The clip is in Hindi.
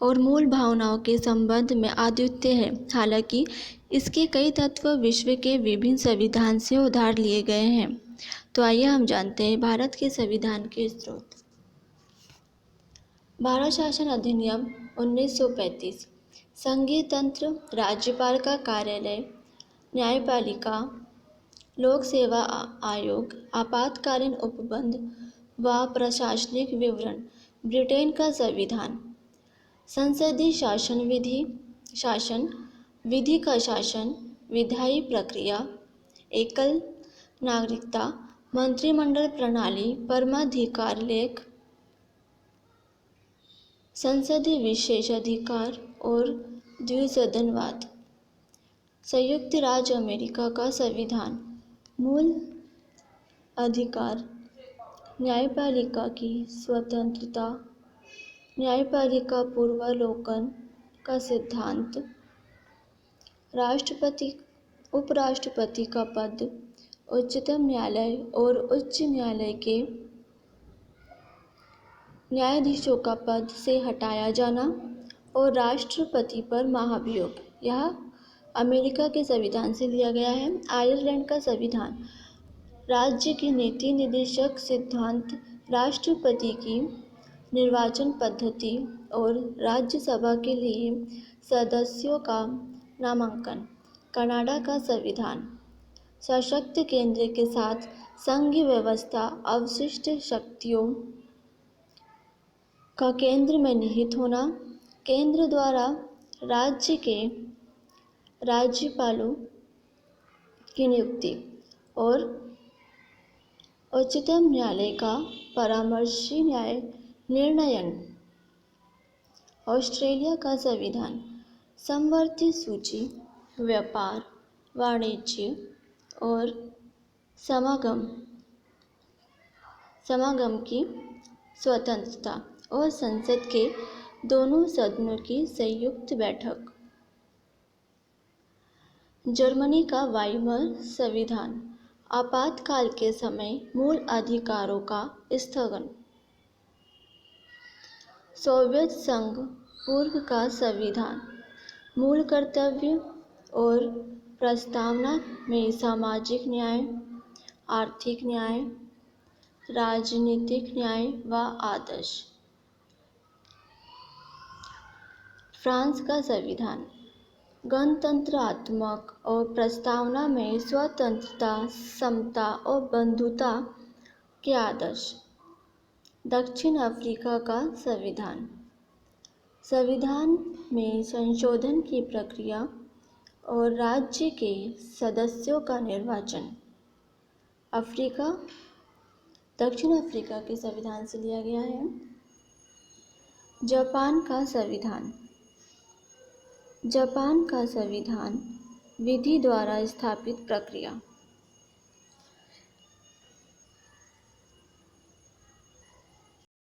और मूल भावनाओं के संबंध में अद्वितीय है। हालांकि इसके कई तत्व विश्व के विभिन्न संविधान से उधार लिए गए हैं। तो आइए हम जानते हैं भारत के संविधान के स्रोत। भारत शासन अधिनियम 1935 संघीय तंत्र, राज्यपाल का कार्यालय, न्यायपालिका, लोक सेवा आयोग, आपातकालीन उपबंध व प्रशासनिक विवरण। ब्रिटेन का संविधान। संसदीय शासन विधि का शासन, विधायी प्रक्रिया, एकल नागरिकता, मंत्रिमंडल प्रणाली, परमाधिकार लेख, संसदीय विशेषाधिकार और द्विसदनवाद। संयुक्त राज्य अमेरिका का संविधान। मूल अधिकार, न्यायपालिका की स्वतंत्रता, न्यायपालिका पूर्वावलोकन का सिद्धांत, राष्ट्रपति उपराष्ट्रपति का पद उच्चतम न्यायालय और उच्च न्यायालय के न्यायाधीशों का पद से हटाया जाना और राष्ट्रपति पर महाभियोग। यह अमेरिका के संविधान से लिया गया है। आयरलैंड का संविधान। राज्य की नीति निर्देशक सिद्धांत, राष्ट्रपति की निर्वाचन पद्धति और राज्यसभा के लिए सदस्यों का नामांकन। कनाडा का संविधान। सशक्त केंद्र के साथ संघीय व्यवस्था, अवशिष्ट शक्तियों का केंद्र में निहित होना, केंद्र द्वारा राज्य के राज्यपालों की नियुक्ति और उच्चतम न्यायालय का परामर्शी निर्णयन। ऑस्ट्रेलिया का संविधान। समवर्ती सूची, व्यापार, वाणिज्य और समागम की स्वतंत्रता और संसद के दोनों सदनों की संयुक्त बैठक। जर्मनी का वाइमर संविधान। आपातकाल के समय मूल अधिकारों का स्थगन। सोवियत संघ पूर्व का संविधान। मूल कर्तव्य और प्रस्तावना में सामाजिक न्याय, आर्थिक न्याय, राजनीतिक न्याय व आदर्श। फ्रांस का संविधान। गणतंत्रात्मक और प्रस्तावना में स्वतंत्रता, समता और बंधुता के आदर्श। दक्षिण अफ्रीका का संविधान। संविधान में संशोधन की प्रक्रिया और राज्य के सदस्यों का निर्वाचन। दक्षिण अफ्रीका के संविधान से लिया गया है। जापान का संविधान। जापान का संविधान विधि द्वारा स्थापित प्रक्रिया।